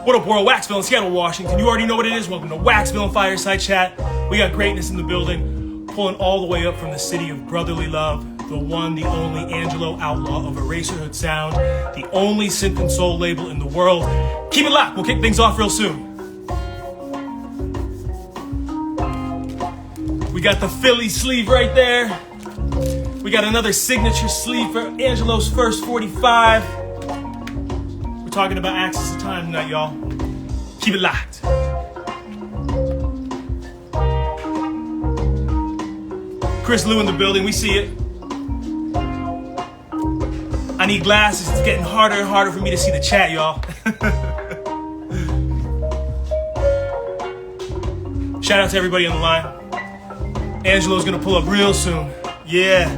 What up, world? Waxvillain, Seattle, Washington. You already know what it is. Welcome to Waxvillain Fireside Chat. We got greatness in the building, pulling all the way up from the city of brotherly love. The one, the only Angelo, Outlaw of Eraserhood Sound. The only synth and soul label in the world. Keep it locked. We'll kick things off real soon. We got the Philly sleeve right there. We got another signature sleeve for Angelo's first 45. We're talking about Axis of Time tonight, y'all. Keep it locked. Chris Lou in the building, we see it. I need glasses, it's getting harder and harder for me to see the chat, y'all. Shout out to everybody on the line. Angelo's gonna pull up real soon. Yeah.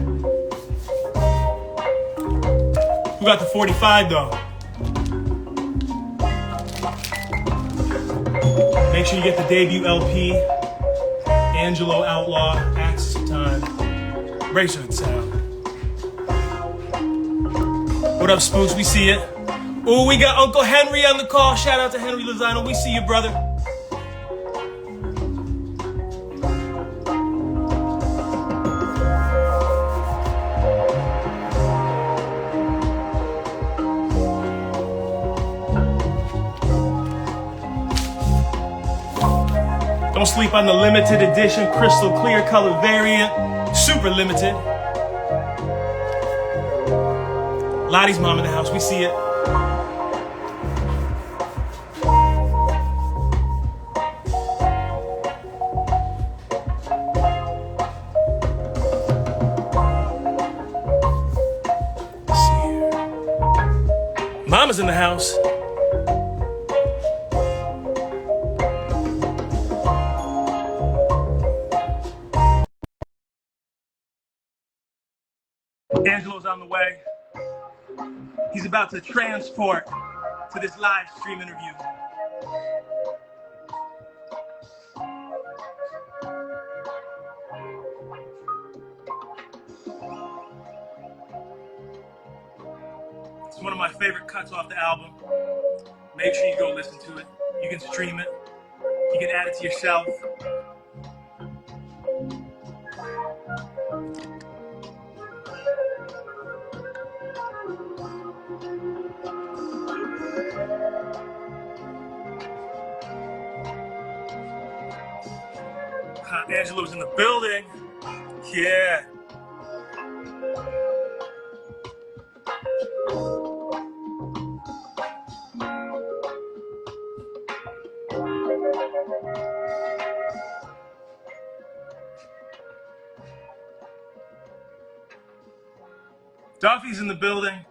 Who got the 45 though? Make sure you get the debut LP, Angelo, Outlaw, Axis of Time, Eraserhood Sound. What up, Spooks? We see it. Ooh, we got Uncle Henry on the call. Shout out to Henry Lozano. We see you, brother. Don't sleep on the limited edition crystal clear color variant. Super limited. Lottie's mom in the house. We see it. Let's see here. Mama's in the house. Angelo's on the way. He's about to transport to this live stream interview. It's one of my favorite cuts off the album. Make sure you go listen to it. You can stream it. You can add it to yourself. Angelo's in the building. Yeah. Duffy's in the building.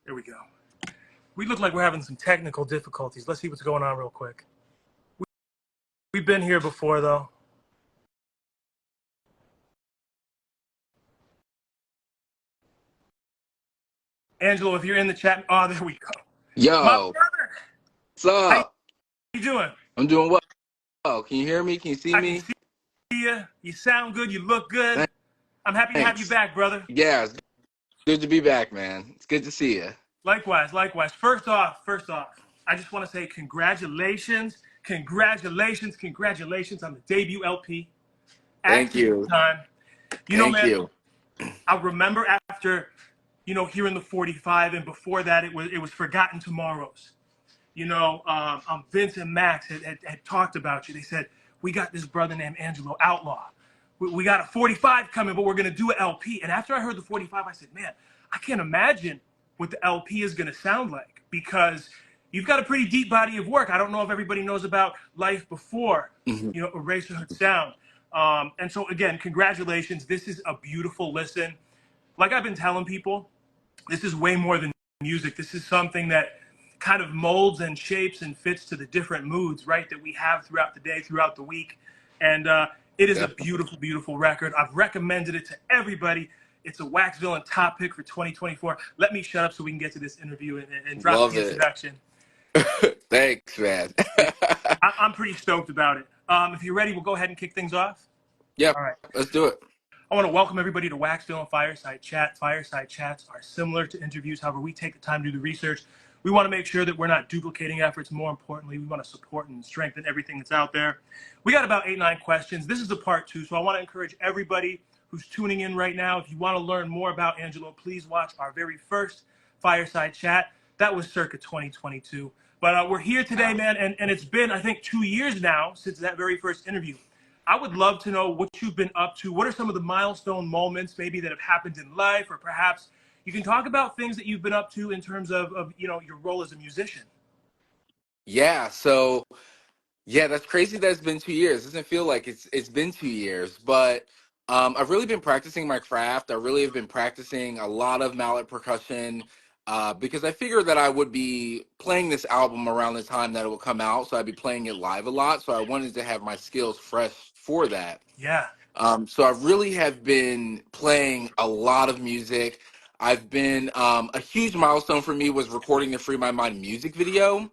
Here we go. We look like we're having some technical difficulties. Let's see what's going on real quick. We've been here before, though. Angelo, if you're in the chat, oh, there we go. Yo, my brother. What's up? How you doing? I'm doing well. Oh, can you hear me? Can you see me? I can see you. You sound good. You look good. Thanks. I'm happy to have you back, brother. Yeah, it's good to be back, man. It's good to see you. Likewise, likewise. First off, I just want to say congratulations on the debut LP. Thank you. Time. You know, man, you. I remember after, hearing the 45, and before that, it was Forgotten Tomorrows. Vince and Max had talked about you. They said, we got this brother named Angelo, Outlaw. We got a 45 coming, but we're going to do an LP. And after I heard the 45, I said, man, I can't imagine what the LP is going to sound like, because you've got a pretty deep body of work. I don't know if everybody knows about Life Before, Eraserhood Sound. And so, again, congratulations. This is a beautiful listen. Like I've been telling people, this is way more than music. This is something that kind of molds and shapes and fits to the different moods, right, that we have throughout the day, throughout the week. And it is a beautiful, beautiful record. I've recommended it to everybody. It's a Waxvillain top pick for 2024. Let me shut up so we can get to this interview and drop the introduction. Thanks, man. I'm pretty stoked about it. If you're ready, we'll go ahead and kick things off. Yeah, all right. Let's do it. I want to welcome everybody to Waxvillain Fireside Chat. Fireside Chats are similar to interviews. However, we take the time to do the research. We want to make sure that we're not duplicating efforts. More importantly, we want to support and strengthen everything that's out there. We got about 8, 9 questions. This is the part 2, so I want to encourage everybody who's tuning in right now. If you want to learn more about Angelo, please watch our very first Fireside Chat. That was circa 2022. But we're here today, Wow. man, and it's been, I think, 2 years now since that very first interview. I would love to know what you've been up to. What are some of the milestone moments maybe that have happened in life, or perhaps you can talk about things that you've been up to in terms of your role as a musician. Yeah, so yeah, that's crazy that it's been 2 years. It doesn't feel like it's been 2 years, but I've really been practicing my craft. I really have been practicing a lot of mallet percussion because I figured that I would be playing this album around the time that it will come out, so I'd be playing it live a lot. So I wanted to have my skills fresh for that. Yeah, So I really have been playing a lot of music. I've been a huge milestone for me was recording the Free My Mind music video.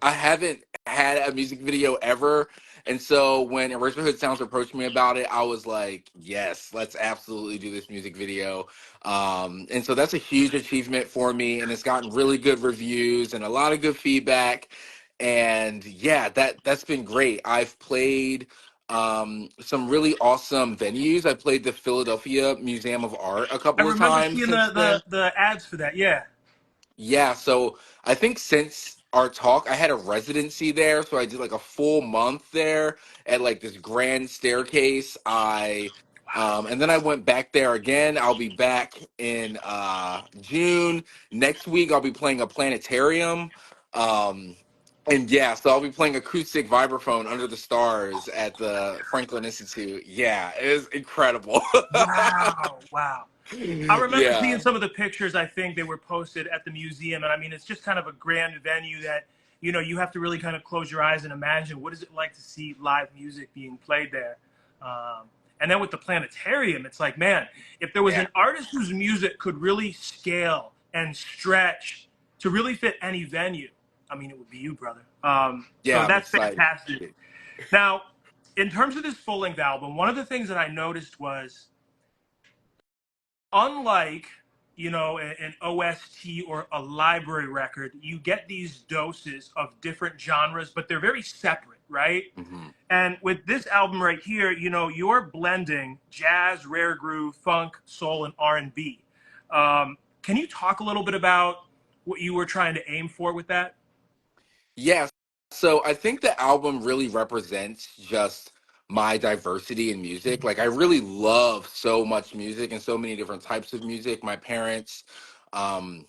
I haven't had a music video ever. And so when Eraserhood Sounds approached me about it, I was like, yes, let's absolutely do this music video. And so that's a huge achievement for me. And it's gotten really good reviews and a lot of good feedback. And yeah, that's been great. I've played some really awesome venues. I played the Philadelphia Museum of Art a I couple of remember times seeing since then. the ads for that. Yeah. Yeah, so I think since our talk, I had a residency there, so I did like a full month there at like this grand staircase. Wow. And then I went back there again. I'll be back in June. Next week I'll be playing a planetarium. Um and yeah, so I'll be playing acoustic vibraphone under the stars at the Franklin Institute. Yeah, it is incredible. Wow. Wow. I remember seeing Yeah. some of the pictures. I think they were posted at the museum, and I mean, it's just kind of a grand venue that you have to really kind of close your eyes and imagine what is it like to see live music being played there. Um, and then with the planetarium, it's like, man, if there was Yeah. an artist whose music could really scale and stretch to really fit any venue, I mean, it would be you, brother. So Yeah, I'm that's excited. fantastic. Now, in terms of this full length album, one of the things that I noticed was, unlike an OST or a library record, you get these doses of different genres, but they're very separate, right? Mhm. And with this album right here, you're blending jazz, rare groove, funk, soul, and R&B. Can you talk a little bit about what you were trying to aim for with that? Yeah, so I think the album really represents just my diversity in music. Like I really love so much music and so many different types of music. My parents, um,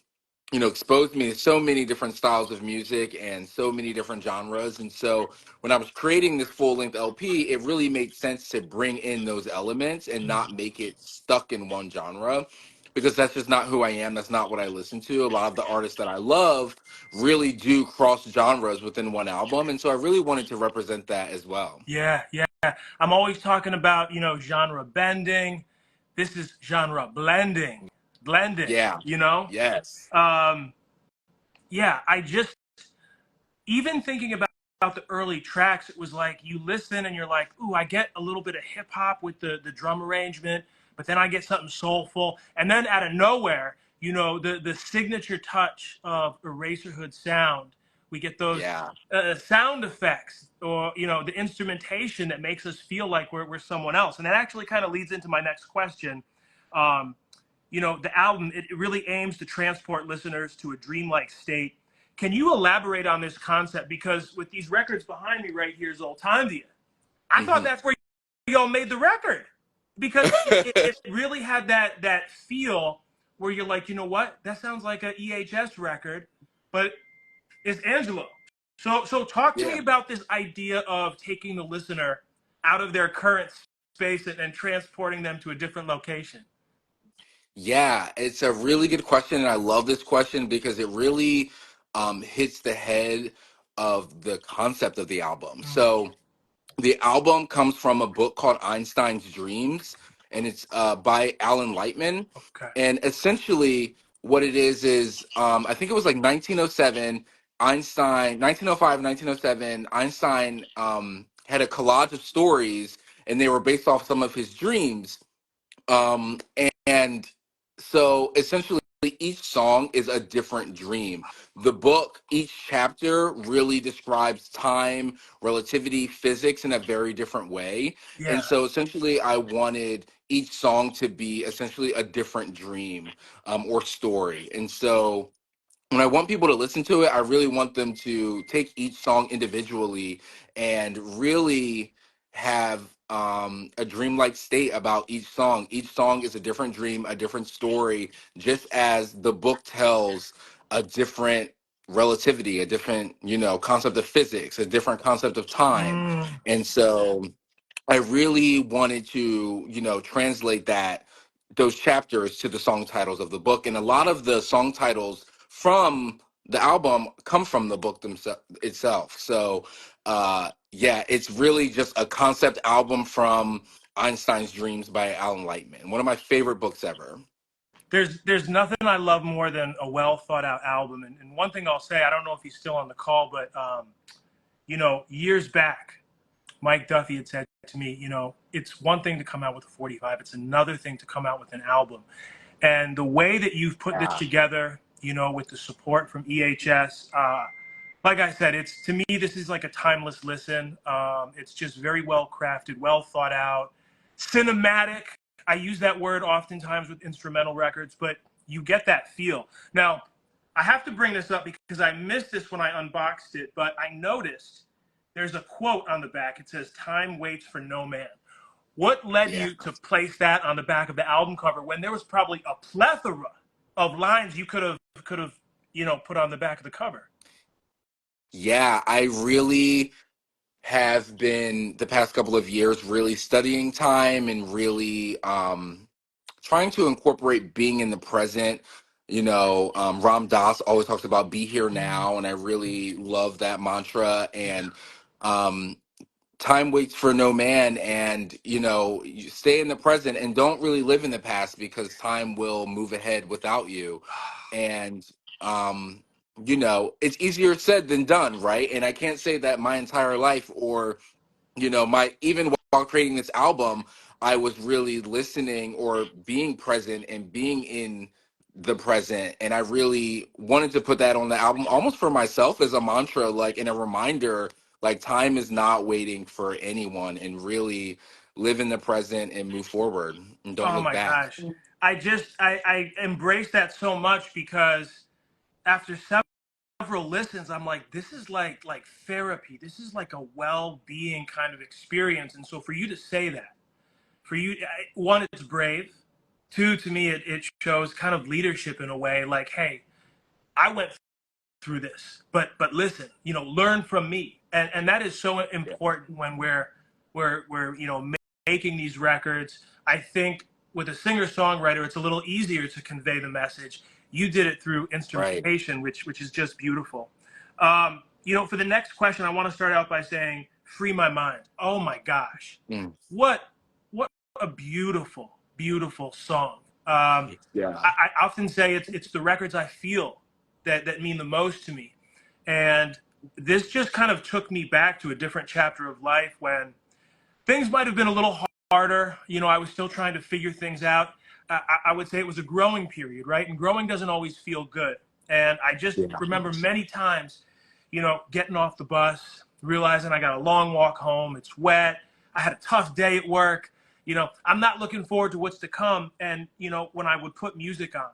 exposed me to so many different styles of music and so many different genres. And so when I was creating this full length LP, it really made sense to bring in those elements and not make it stuck in one genre because that's just not who I am. That's not what I listen to. A lot of the artists that I love really do cross genres within one album. And so I really wanted to represent that as well. Yeah, yeah. I'm always talking about, genre bending. This is genre blending, blending, Yeah. you know? Yes. Um, yeah, I just, even thinking about the early tracks, it was like you listen and you're like, ooh, I get a little bit of hip hop with the drum arrangement, but then I get something soulful. And then out of nowhere, the signature touch of Eraserhood sound, we get those Yeah. sound effects, or, the instrumentation that makes us feel like we're someone else. And that actually kind of leads into my next question. Um, the album, it really aims to transport listeners to a dreamlike state. Can you elaborate on this concept? Because with these records behind me right here is Old Time to You. I thought Hmm. that's where y'all made the record, because it really had that feel where you're like, you know what? That sounds like a EHS record, but it's Angelo. So talk to me Yeah. about this idea of taking the listener out of their current space and transporting them to a different location. Yeah, it's a really good question, and I love this question because it really hits the head of the concept of the album. Mm, So the album comes from a book called Einstein's Dreams, and it's by Alan Lightman. okay. And essentially, what it is I think it was like 1907, Einstein, 1905, 1907, Einstein had a collage of stories, and they were based off some of his dreams. Um, and so essentially, each song is a different dream. The book, each chapter really describes time, relativity, physics in a very different way. Yeah. And so essentially, I wanted each song to be essentially a different dream, or story. And so when I want people to listen to it, I really want them to take each song individually and really have a dreamlike state about each song. Each song is a different dream, a different story, just as the book tells a different relativity, a different, concept of physics, a different concept of time. Mm. And so I really wanted to, translate those chapters to the song titles of the book. And a lot of the song titles from the album come from the book itself. So, yeah, it's really just a concept album from Einstein's Dreams by Alan Lightman, one of my favorite books ever. There's nothing I love more than a well thought out album. And one thing I'll say, I don't know if he's still on the call, but years back, Mike Duffy had said to me, it's one thing to come out with a 45, it's another thing to come out with an album. And the way that you've put this Yeah, together, with the support from EHS, like I said, it's to me, this is like a timeless listen. It's just very well crafted, well thought out, cinematic. I use that word oftentimes with instrumental records, but you get that feel. Now, I have to bring this up because I missed this when I unboxed it, but I noticed there's a quote on the back. It says, "Time waits for no man." What led yeah. you to place that on the back of the album cover when there was probably a plethora of lines you could have put on the back of the cover? Yeah, I really have been the past couple of years really studying time and really trying to incorporate being in the present. Ram Dass always talks about be here now, and I really love that mantra. Yeah. And um, time waits for no man, and you stay in the present and don't really live in the past because time will move ahead without you. And um, it's easier said than done, right? And I can't say that my entire life, or my even while creating this album, I was really listening or being present and being in the present. And I really wanted to put that on the album almost for myself as a mantra, like in a reminder, like time is not waiting for anyone, and really live in the present and move forward and don't Oh look my back. gosh. I embrace that so much because after several listens, I'm like, this is like therapy. This is like a well-being kind of experience. And so for you to say that, for you, one, it's brave. Two, to me, it shows kind of leadership in a way. Like, hey, I went through this, but listen, learn from me, and that is so Yeah. important when we're making these records. I think with a singer songwriter, it's a little easier to convey the message. You did it through Right. instrumentation, which is just beautiful. For the next question, I want to start out by saying, "Free My Mind." Oh my gosh, Mm. what a beautiful song. Yeah. I often say it's the records I feel that mean the most to me, and this just kind of took me back to a different chapter of life when things might have been a little harder. I was still trying to figure things out. I would say it was a growing period, right? And growing doesn't always feel good. And I just Yeah. remember many times, getting off the bus, realizing I got a long walk home. It's wet. I had a tough day at work. I'm not looking forward to what's to come. And, when I would put music on,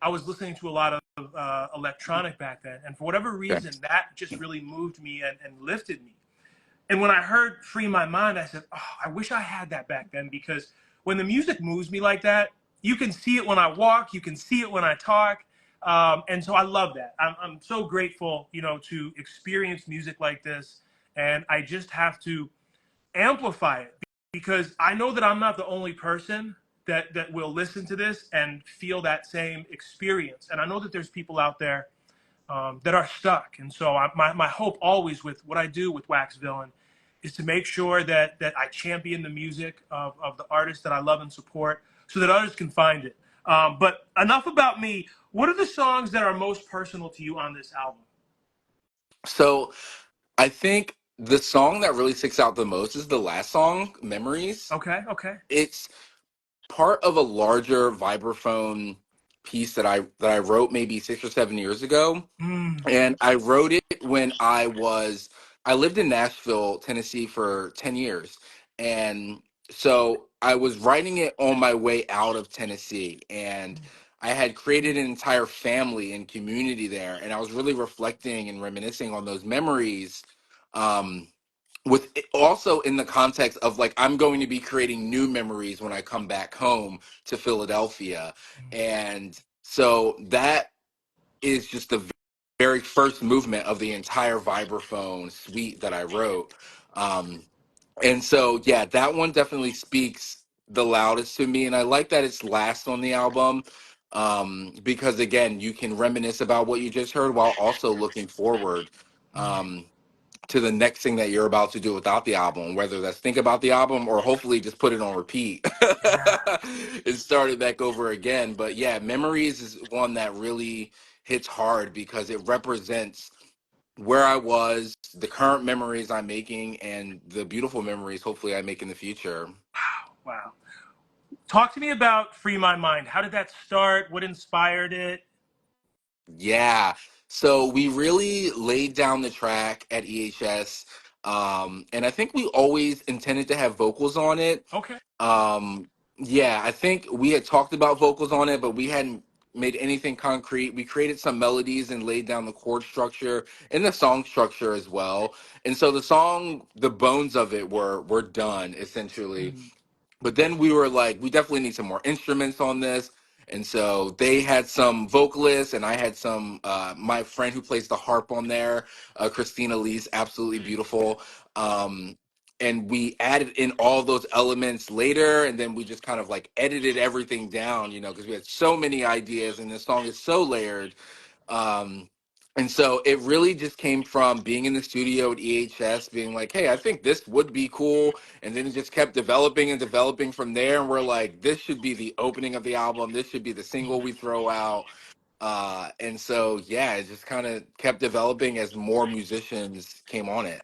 I was listening to a lot of electronic back then. And for whatever Okay. reason, that just really moved me and lifted me. And when I heard "Free My Mind," I said, "Oh, I wish I had that back then," because when the music moves me like that, you can see it when I walk, you can see it when I talk. And so I love that. I'm so grateful, to experience music like this. And I just have to amplify it because I know that I'm not the only person that will listen to this and feel that same experience. And I know that there's people out there that are stuck. And so my hope always with what I do with Waxvillain is to make sure that I champion the music of the artists that I love and support so that others can find it. But enough about me. What are the songs that are most personal to you on this album? So I think the song that really sticks out the most is the last song, Memories. Okay, okay. It's part of a larger vibraphone piece that I wrote maybe 6 or 7 years ago. Mm. And I wrote it when I lived in Nashville, Tennessee for 10 years. And so I was writing it on my way out of Tennessee. And I had created an entire family and community there. And I was really reflecting and reminiscing on those memories. Um, with also in the context of like I'm going to be creating new memories when I come back home to Philadelphia. And so that is just the very first movement of the entire vibraphone suite that I wrote. Um, and so, yeah, that one definitely speaks the loudest to me. And I like that it's last on the album because, again, you can reminisce about what you just heard while also looking forward. Um, to the next thing that you're about to do without the album, whether that's think about the album or hopefully just put it on repeat Yeah. and start it back over again. But yeah, Memories is one that really hits hard because it represents where I was, the current memories I'm making, and the beautiful memories hopefully I make in the future. Wow. Talk to me about Free My Mind. How did that start? What inspired it? Yeah. So we really laid down the track at EHS. And I think we always intended to have vocals on it. Okay. Yeah, I think we had talked about vocals on it, but we hadn't made anything concrete. We created some melodies and laid down the chord structure and the song structure as well. And so the song, the bones of it were done essentially. Mm. But then we were like, we definitely need some more instruments on this. And so they had some vocalists, and I had some. My friend who plays the harp on there, Christina Lee's absolutely beautiful. And we added in all those elements later, and then we just kind of like edited everything down, because we had so many ideas, and the song is so layered. Um, and so it really just came from being in the studio at EHS, being like, hey, I think this would be cool. And then it just kept developing and developing from there. And we're like, this should be the opening of the album. This should be the single we throw out. And so, yeah, it just kind of kept developing as more musicians came on it.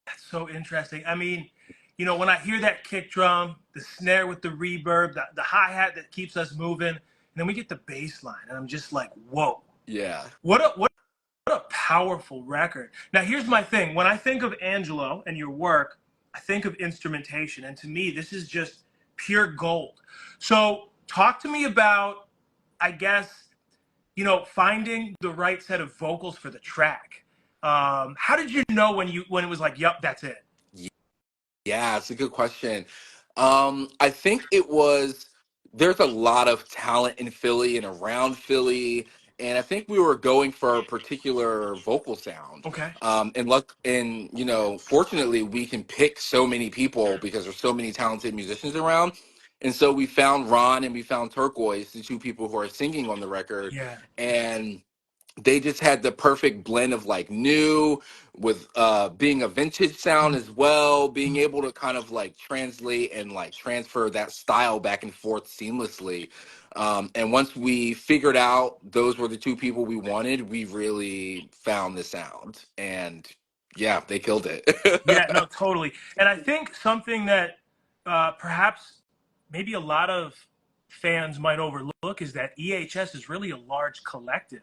That's so interesting. I mean, when I hear that kick drum, the snare with the reverb, the hi hat that keeps us moving, and then we get the bass line, and I'm just like, whoa, Yeah. what a powerful record. Now, here's my thing. When I think of Angelo and your work, I think of instrumentation, and to me, this is just pure gold. So, talk to me about, I guess, finding the right set of vocals for the track. How did you know when it was like, "Yup, that's it"? Yeah, it's a good question. I think it was there's a lot of talent in Philly and around Philly, and I think we were going for a particular vocal sound. Okay. Fortunately, we can pick so many people because there's so many talented musicians around. And so we found Ron and we found Turquoise, the two people who are singing on the record, Yeah. and they just had the perfect blend of like new with being a vintage sound as well, being able to kind of like translate and like transfer that style back and forth seamlessly. And once we figured out those were the two people we wanted, we really found the sound. And yeah, they killed it. Yeah, no, totally. And I think something that perhaps maybe a lot of fans might overlook is that EHS is really a large collective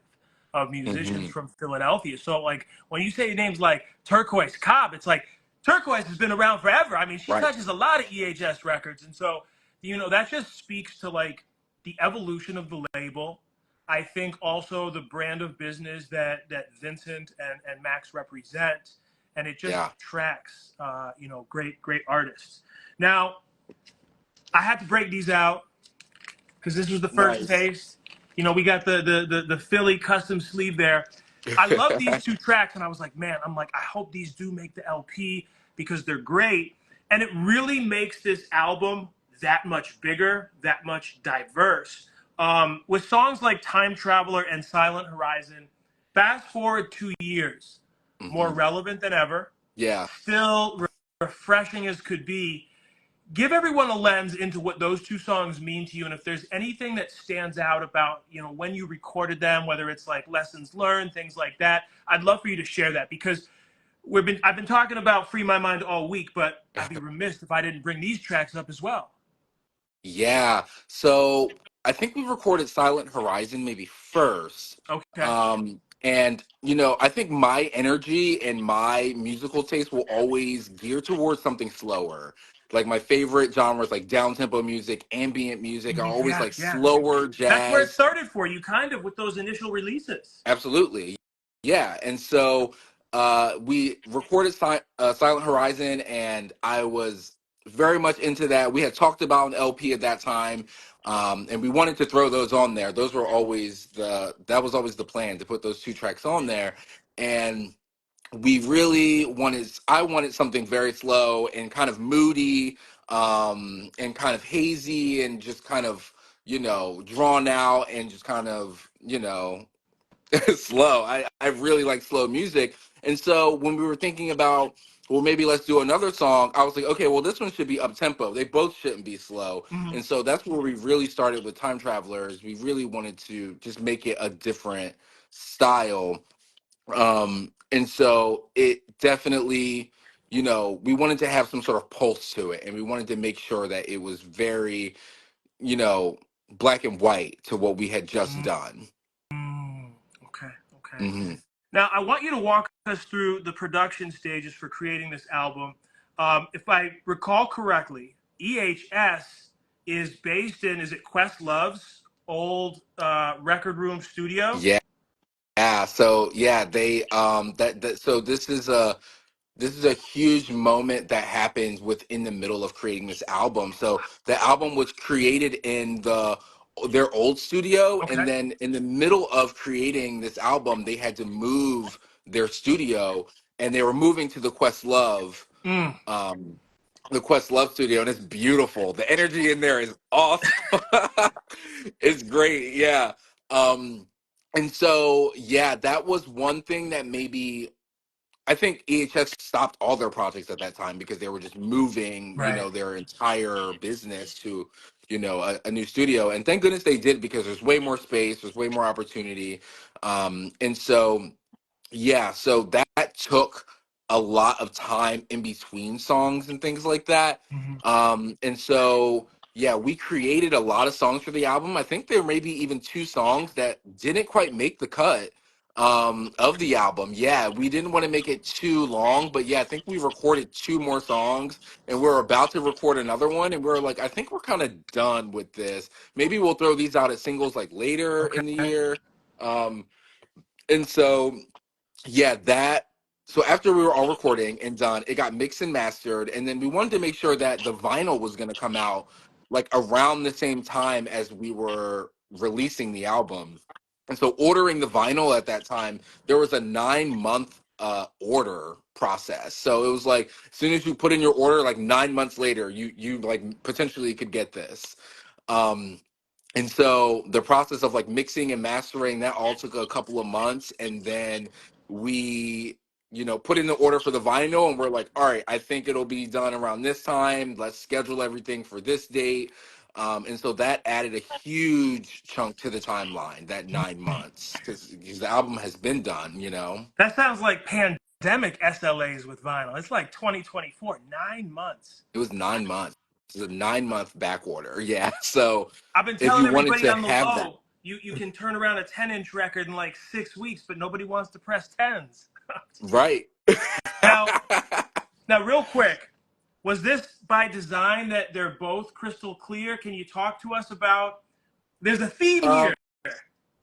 of musicians Hmm. from Philadelphia. So, like, when you say names like Turquoise Cobb, it's like Turquoise has been around forever. I mean, she Right. touches a lot of EHS records. And so, that just speaks to like the evolution of the label. I think also the brand of business that Vincent and Max represent, and it just Yeah. attracts great artists. Now, I had to break these out because this was the first Nice. taste. We got the Philly custom sleeve there. I love these two tracks, and I was like, man, I hope these do make the LP because they're great, and it really makes this album that much bigger, that much diverse. With songs like Time Traveler and Silent Horizon, fast forward 2 years, more Hmm. relevant than ever, Yeah. still refreshing as could be. Give everyone a lens into what those two songs mean to you, and if there's anything that stands out about when you recorded them, whether it's like lessons learned, things like that. I'd love for you to share that because I've been talking about Free My Mind all week, but I'd be remiss if I didn't bring these tracks up as well. Yeah. So I think we recorded Silent Horizon maybe first. Okay. And I think my energy and my musical taste will always gear towards something slower. Like my favorite genres like down tempo music, ambient music. I always Yeah, like yeah. slower That's where it jazz. started for you, kind of, with those initial releases. Absolutely. Yeah. And so we recorded Silent Horizon, and I was very much into that. We had talked about an LP at that time, and we wanted to throw those on there. That was always the plan, to put those two tracks on there. And I wanted something very slow and kind of moody, and kind of hazy and just kind of, drawn out and just kind of, slow. I really like slow music. And so when we were thinking about, well, maybe let's do another song, I was like, okay, well, this one should be up tempo. They both shouldn't be slow. Hmm. And so that's where we really started with Time Travelers. We really wanted to just make it a different style. And so it definitely, we wanted to have some sort of pulse to it, and we wanted to make sure that it was very, you know, black and white to what we had just done. Mm, okay, okay. Hmm. Now, I want you to walk us through the production stages for creating this album. If I recall correctly, EHS is based in, is it Questlove's old record room studio? Yeah. Yeah, so yeah, they that so this is a huge moment that happens within the middle of creating this album. So the album was created in their old studio, Okay. and then in the middle of creating this album, they had to move their studio, and they were moving to Mm, um, the Questlove studio, and it's beautiful. The energy in there is awesome. It's great, yeah. Um, and so yeah, that was one thing that maybe I think EHS stopped all their projects at that time because they were just moving, right. their entire business to, a new studio. And thank goodness they did, because there's way more space, there's way more opportunity. And so yeah, so that took a lot of time in between songs and things like that. Hmm. And so yeah, we created a lot of songs for the album. I think there may be even two songs that didn't quite make the cut of the album. Yeah, we didn't want to make it too long, but yeah, I think we recorded two more songs, and we're about to record another one, and we're like, I think we're kind of done with this. Maybe we'll throw these out as singles like later in the Okay. year. Um, and so yeah, so after we were all recording and done, it got mixed and mastered, and then we wanted to make sure that the vinyl was going to come out like around the same time as we were releasing the album. And so ordering the vinyl at that time, there was a 9-month order process. So it was like as soon as you put in your order, like 9 months later, you like potentially could get this. Um, and so the process of like mixing and mastering, that all took a couple of months. And then we, put in the order for the vinyl, and we're like, all right, I think it'll be done around this time. Let's schedule everything for this date. And so that added a huge chunk to the timeline, that 9 months, because the album has been done. That sounds like pandemic SLAs with vinyl. It's like 2024, 9 months. It was 9 months. It was a 9-month back order. Yeah. So I've been if telling you wanted everybody to on the have that, low, you can turn around a 10-inch record in like 6 weeks, but nobody wants to press tens. right. Now, now, real quick, was this by design that they're both crystal clear? Can you talk to us about? There's a theme um,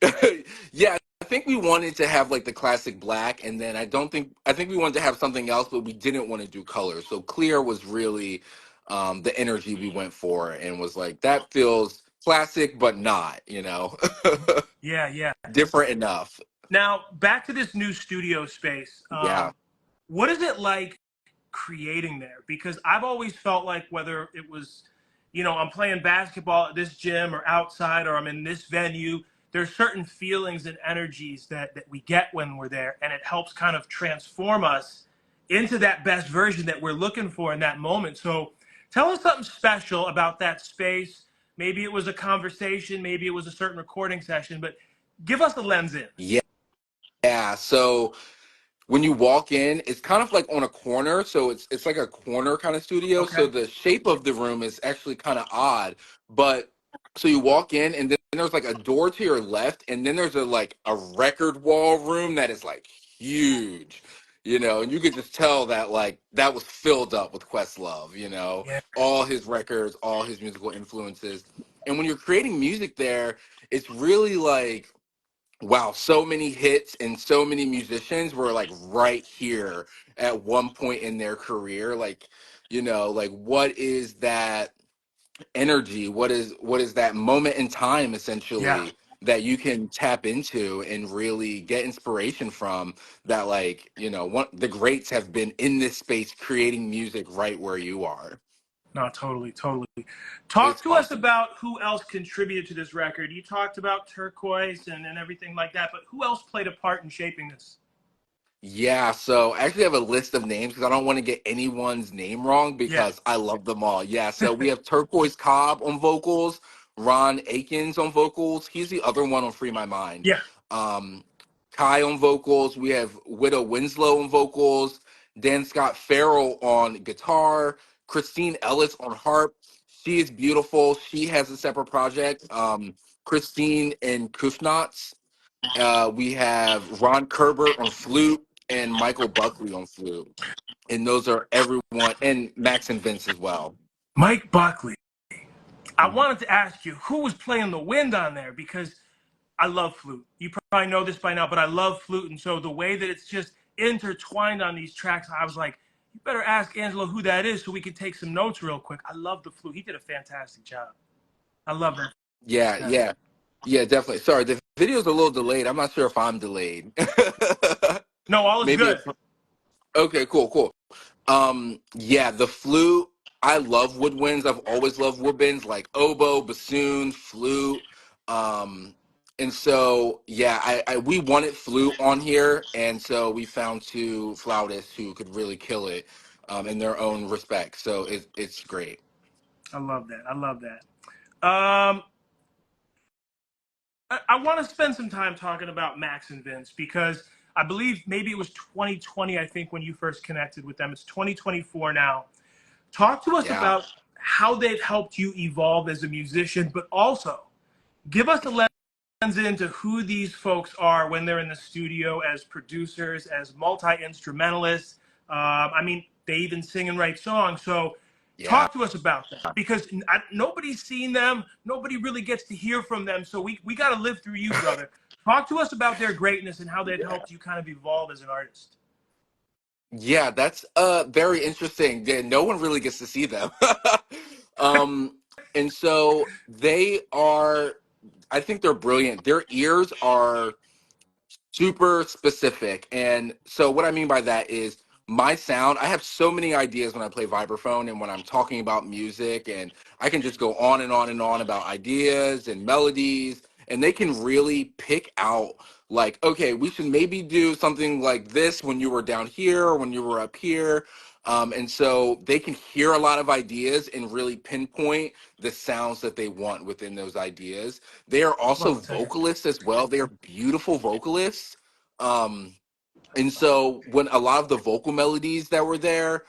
here. yeah, I think we wanted to have like the classic black, and then I think we wanted to have something else, but we didn't want to do color. So clear was really the energy we went for, and was like, that feels classic but not, Yeah, yeah. different enough. Now, back to this new studio space. Yeah. What is it like creating there? Because I've always felt like whether it was, I'm playing basketball at this gym or outside or I'm in this venue, there's certain feelings and energies that we get when we're there, and it helps kind of transform us into that best version that we're looking for in that moment. So tell us something special about that space. Maybe it was a conversation, maybe it was a certain recording session, but give us a lens in. Yeah. Yeah. So when you walk in, it's kind of like on a corner, so it's like a corner kind of studio. Okay. So the shape of the room is actually kind of odd. But so you walk in, and then there's like a door to your left, and then there's a like a record wall room that is like huge, and you could just tell that like that was filled up with Questlove, Yeah. all his records, all his musical influences. And when you're creating music there, it's really like wow, so many hits and so many musicians were like right here at one point in their career. Like, like what is that energy? What is that moment in time Yeah. essentially that you can tap into and really get inspiration from that like, the greats have been in this space creating music right where you are. No, totally, totally. Talk It's to us awesome. about who else contributed to this record. You talked about Turquoise and everything like that, but who else played a part in shaping this? Yeah, so I actually have a list of names because I don't want to get anyone's name wrong Yeah. because I love them all. Yeah, so we have Turquoise Cobb on vocals, Ron Akins on vocals. He's the other one on Free My Mind. Yeah. Um, Kai on vocals. We have Widow Winslow on vocals, Dan Scott Farrell on guitar, Christine Ellis on harp. She is beautiful. She has a separate project. Christine and Kufnats. We have Ron Kerber on flute and Michael Buckley on flute. And those are everyone, and Max and Vince as well. Mike Buckley. I Mhm. wanted to ask you who was playing the wind on there because I love flute. You probably know this by now, but I love flute. And so the way that it's just intertwined on these tracks, I was like, you better ask Angelo who that is so we could take some notes real quick. I love the flute. He did a fantastic job. I love that. Yeah, Yeah. yeah, yeah, definitely. Sorry, the video's a little delayed. I'm not sure if I'm delayed. No, all is Maybe good. it's okay, cool, cool. Yeah, the flute. I love woodwinds. I've always loved woodwinds, like oboe, bassoon, flute. Um, and so yeah, we wanted flute on here, and so we found two flautists who could really kill it, in their own respect. So it's great. I love that. I love that. Um, I want to spend some time talking about Max and Vince because I believe maybe it was 2020, I think, when you first connected with them. It's 2024 now. Talk to us Yeah, about how they've helped you evolve as a musician, but also give us a lens into who these folks are when they're in the studio as producers, as multi-instrumentalists. I mean, they even sing and write songs. So yeah. talk to us about that because nobody's seen them. Nobody really gets to hear from them. So we got to live through you, brother. Talk to us about their greatness and how they've helped you kind of evolve as an artist. Yeah, that's very interesting. Yeah, no one really gets to see them. um, and so they are, I think they're brilliant. Their ears are super specific. And so what I mean by that is my sound, I have so many ideas when I play vibraphone and when I'm talking about music, and I can just go on and on and on about ideas and melodies, and they can really pick out like, okay, we should maybe do something like this when you were down here or when you were up here. And so they can hear a lot of ideas and really pinpoint the sounds that they want within those ideas. They are also Love to hear. vocalists as well. They are beautiful vocalists. Um, and so when a lot of the vocal melodies that were there,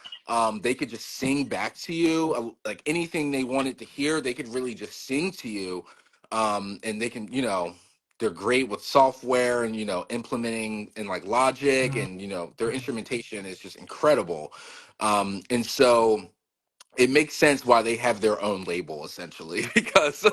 they could just sing back to you, like anything they wanted to hear, they could really just sing to you. And they can, they're great with software and, implementing in like Logic, Mm-hmm. and, their instrumentation is just incredible. And so it makes sense why they have their own label essentially because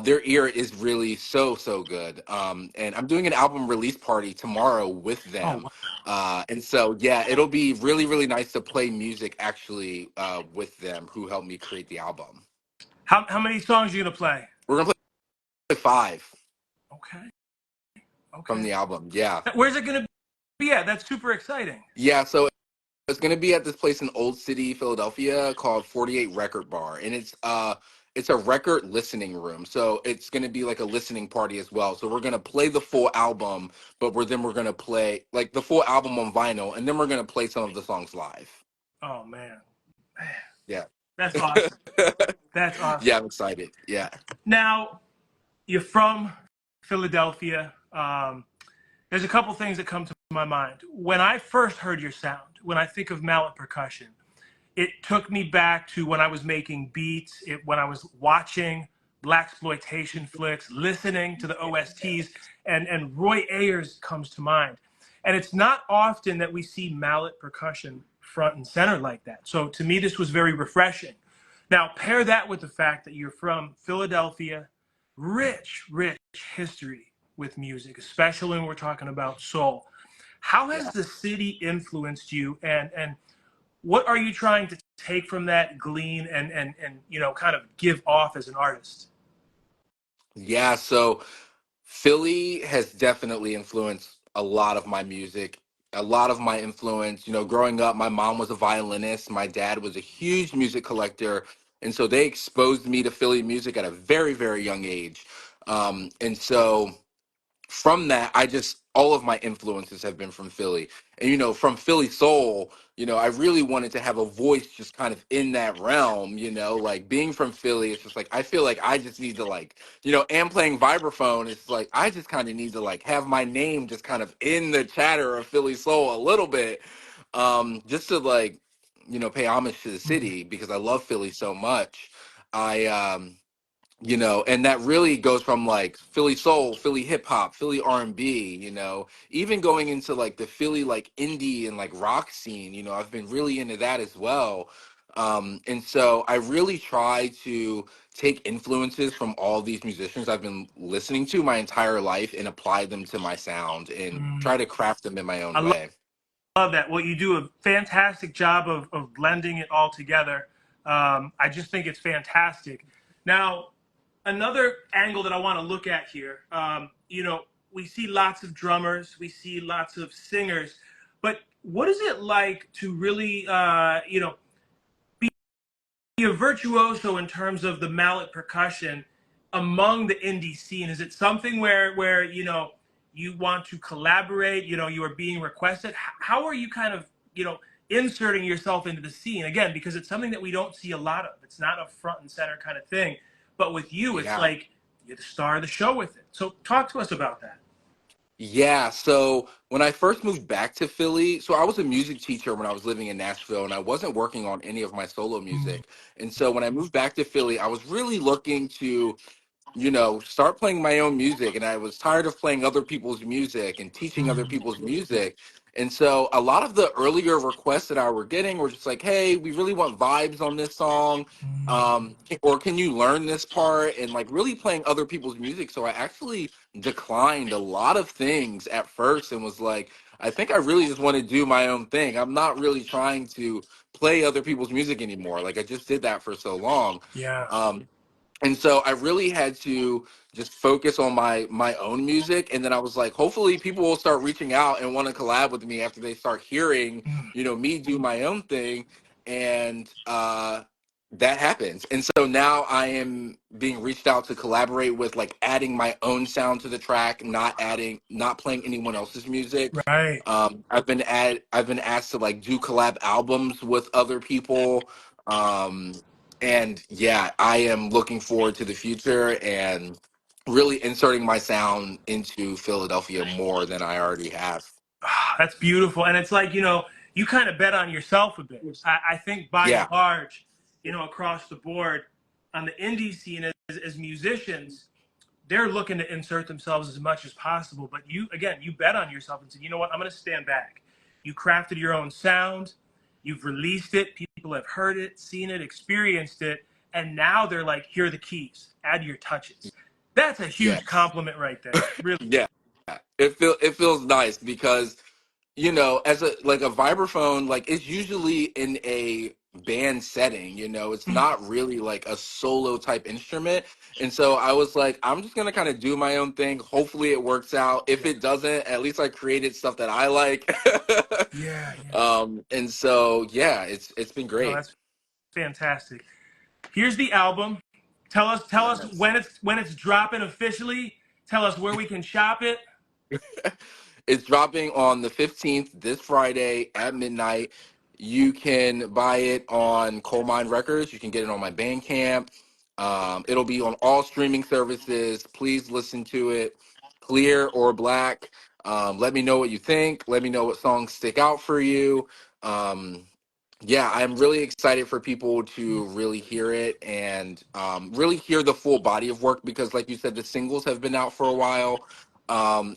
their ear is really so good. And I'm doing an album release party tomorrow with Oh, them, wow. and so yeah, it'll be really nice to play music actually with them who helped me create the album. How many songs are you going to play? We're gonna play five Okay. from Okay. the album. Yeah, Where's it going to be at? That's super exciting. yeah. So it's going to be at this place in Old City, Philadelphia called 48 Record Bar, and it's a record listening room. So it's going to be like a listening party as well. So we're going to play the full album, but we're going to play like the full album on vinyl, and then we're going to play some of the songs live. Oh, man. Yeah. That's awesome. That's Yeah, awesome. I'm excited. Yeah. Now, you're from Philadelphia. There's a couple things that come to my mind. When I first heard your sound, when I think of mallet percussion, it took me back to when I was making beats, when I was watching black exploitation flicks, listening to the OSTs, and Roy Ayers comes to mind. And it's not often that we see mallet percussion front and center like that. So to me, this was very refreshing. Now, pair that with the fact that you're from Philadelphia, rich history with music, especially when we're talking about soul. How has Yeah. the city influenced you, and what are you trying to take from that, glean, and kind of give off as an artist? Yeah, so Philly has definitely influenced a lot of my music, a lot of my influence. Growing up, my mom was a violinist, my dad was a huge music collector, and so they exposed me to Philly music at a very, very young age. And so from that, I just all of my influences have been from Philly. And from Philly soul, I really wanted to have a voice just kind of in that realm, like being from Philly, it's just like I feel like I just need to like, and playing vibraphone, it's like I just kind of need to like have my name just kind of in the chatter of Philly soul a little bit. Just to like, pay homage to the city because I love Philly so much. I and that really goes from like Philly soul, Philly hip hop, Philly R&B, even going into like the Philly like indie and like rock scene. I've been really into that as well. And so I really try to take influences from all these musicians I've been listening to my entire life and apply them to my sound and try to craft them in my own I way. love that. Well, you do a fantastic job of blending it all together. I just think it's fantastic. Now, another angle that I want to look at here, we see lots of drummers, we see lots of singers, but what is it like to really, be a virtuoso in terms of the mallet percussion among the indie scene? Is it something where you want to collaborate? You are being requested. How are you kind of inserting yourself into the scene again? Because it's something that we don't see a lot of. It's not a front and center kind of thing. But with you, it's Yeah. like you're the star of the show with it. So talk to us about that. Yeah, so when I first moved back to Philly, so I was a music teacher when I was living in Nashville and I wasn't working on any of my solo Mm, music. And so when I moved back to Philly, I was really looking to start playing my own music. And I was tired of playing other people's music and teaching other mm, people's music. And so a lot of the earlier requests that I were getting were just like, hey, we really want vibes on this song. mm. Or can you learn this part? And like really playing other people's music. So I actually declined a lot of things at first and was like, I think I really just want to do my own thing. I'm not really trying to play other people's music anymore. Like I just did that for so long. Yeah. Um, and so I really had to just focus on my own music, and then I was like, hopefully people will start reaching out and want to collab with me after they start hearing Mm. me do my own thing. And that happens. And so now I am being reached out to collaborate with, like, adding my own sound to the track, not playing anyone else's music. Right. I've been asked to like do collab albums with other people. um and yeah, I am looking forward to the future and really inserting my sound into Philadelphia more than I already have. That's beautiful. And it's like, you kind of bet on yourself a bit. I think by and Yeah. large, across the board on the indie scene as musicians, they're looking to insert themselves as much as possible. But you bet on yourself and said, you know what, I'm going to stand back. You crafted your own sound. You've released it. People have heard it, seen it, experienced it. And now they're like, here are the keys. Add your touches. That's a huge Yes. compliment right there. Really. Yeah. It feels nice because as a like a vibraphone, like it's usually in a band setting, it's not really like a solo type instrument. And so I was like, I'm just gonna kind of do my own thing. Hopefully it works out. If Yeah. it doesn't, at least I created stuff that I like. Yeah. Yeah. And so yeah, it's been No, great. that's fantastic. Here's the album. Tell us Yes. when it's dropping officially. Tell us where we can shop it. It's dropping on the 15th, this Friday at midnight. You can buy it on Coal Mine Records. You can get it on my Bandcamp. It'll be on all streaming services. Please listen to it, clear or black. Let me know what you think. Let me know what songs stick out for you. Um, yeah, I'm really excited for people to really hear it and really hear the full body of work because, like you said, the singles have been out for a while.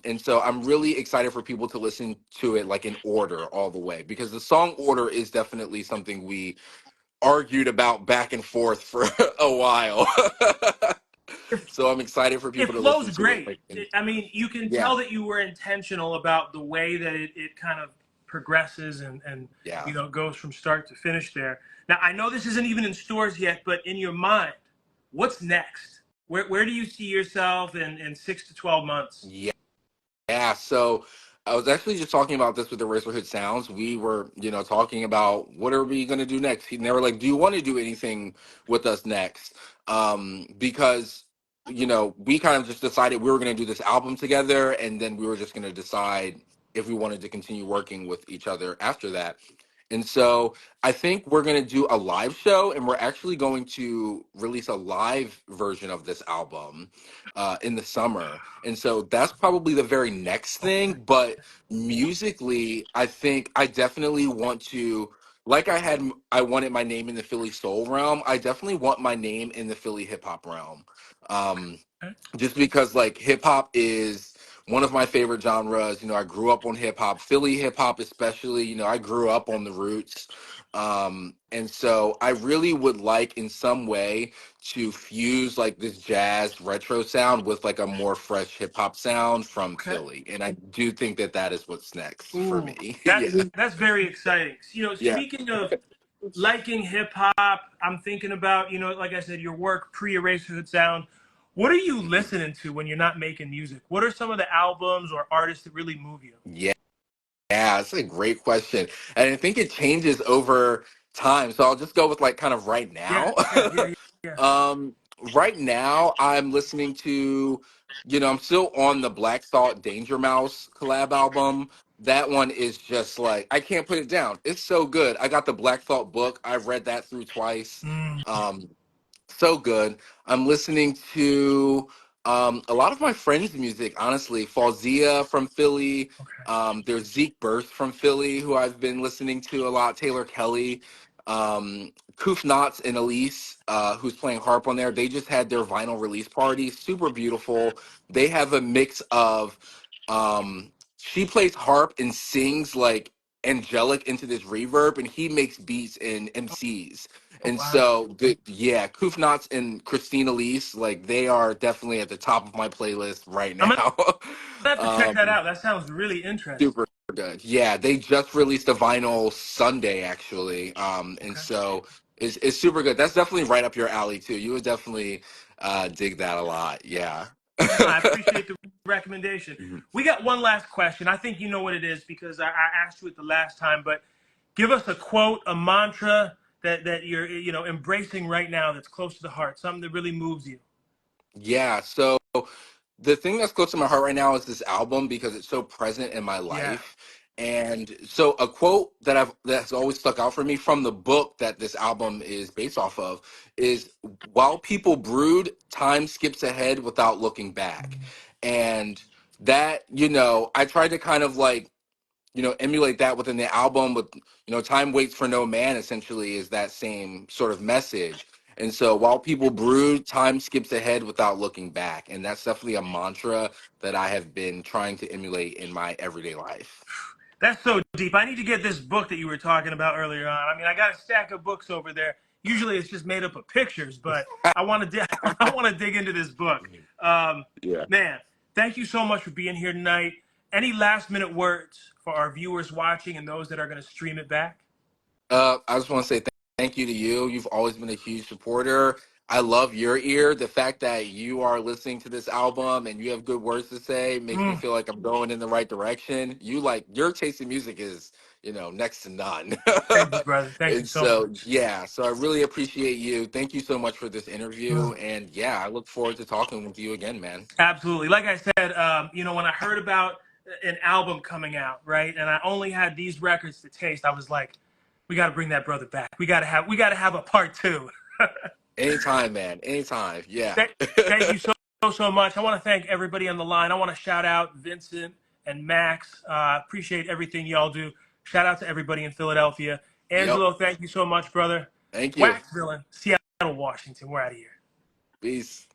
And so I'm really excited for people to listen to it like in order all the way because the song order is definitely something we argued about back and forth for a while. So I'm excited for It people to flows listen to it. great. I mean, you can Yeah, tell that you were intentional about the way that it kind of progresses and yeah. goes from start to finish there. Now, I know this isn't even in stores yet, but in your mind, what's next? Where do you see yourself in 6 to 12 months? Yeah. Yeah, so I was actually just talking about this with the Eraserhood Sounds. We were, talking about what are we going to do next. And they were like, "Do you want to do anything with us next?" Because we kind of just decided we were going to do this album together, and then we were just going to decide if we wanted to continue working with each other after that. And so I think we're going to do a live show, and we're actually going to release a live version of this album in the summer. And so that's probably the very next thing. But musically, I think I definitely want to, like I wanted my name in the Philly soul realm. I definitely want my name in the Philly hip hop realm. Um, Okay. just because like hip hop is one of my favorite genres. I grew up on hip hop, Philly hip hop especially. I grew up on the roots. And so I really would like in some way to fuse like this jazz retro sound with like a more fresh hip hop sound from Okay. Philly. And I do think that that is what's next for Ooh, me. that's Yeah. that's very exciting. Yeah. Speaking of liking hip hop, I'm thinking about, like I said, your work pre Eraserhood Sound. What are you listening to when you're not making music? What are some of the albums or artists that really move you? Yeah. Yeah, that's a great question. And I think it changes over time. So I'll just go with like kind of right Yeah, now. yeah, yeah, yeah. Yeah. um, right now I'm listening to, I'm still on the Black Thought Danger Mouse collab album. That one is just like I can't put it down. It's so good. I got the Black Thought book. I've read that through twice. Mm, Um, so good. I'm listening to a lot of my friends' music, honestly. Fawzia from Philly. okay. There's Zeke Burst from Philly, who I've been listening to a lot. Taylor Kelly. Koof Knotts and Elise, who's playing harp on there. They just had their vinyl release party. Super beautiful. They have a mix of she plays harp and sings like angelic into this reverb, and he makes beats and MCs. Oh, And wow. so, yeah, Kufnats and Christina Lees, like they are definitely at the top of my playlist right I'm gonna now. have to check that um, out. That sounds really interesting. super good. Yeah, they just released a vinyl Sunday actually, and Okay. so it's super good. That's definitely right up your alley too. You would definitely dig that a lot. Yeah. No, I appreciate the recommendation. Mhm. We got one last question. I think you know what it is because I asked you it the last time, but give us a quote, a mantra that you're embracing right now that's close to the heart, something that really moves you. Yeah. So the thing that's close to my heart right now is this album because it's so present in my Yeah. life. And so a quote that's always stuck out for me from the book that this album is based off of is while people brood, time skips ahead without looking back. And that, I tried to kind of like emulate that within the album with, time waits for no man essentially is that same sort of message. And so while people brood, time skips ahead without looking back. And that's definitely a mantra that I have been trying to emulate in my everyday life. That's so deep. I need to get this book that you were talking about earlier on. I mean, I got a stack of books over there. Usually it's just made up of pictures, but I want to I want to dig into this book. Um, Yeah. Man, thank you so much for being here tonight. Any last minute words for our viewers watching and those that are going to stream it back? I just want to say thank you to you. You've always been a huge supporter. I love your ear. The fact that you are listening to this album and you have good words to say makes me Mm, feel like I'm going in the right direction. Your taste in music is, next to none. thank you, brother. Thank you And so so, much. yeah, so I really appreciate you. Thank you so much for this interview. Mm. And yeah, I look forward to talking with you again, man. Absolutely. Like I said, when I heard about an album coming out, right, and I only had these records to taste, I was like, we got to bring that brother back. We got to have a part two. Anytime, man. Anytime. Yeah. Thank, thank you so much. I want to thank everybody on the line. I want to shout out Vincent and Max. Appreciate everything y'all do. Shout out to everybody in Philadelphia. Yep. Angelo, thank you so much, brother. Thank you. Waxvillain, Seattle, Washington. We're out of here. Peace.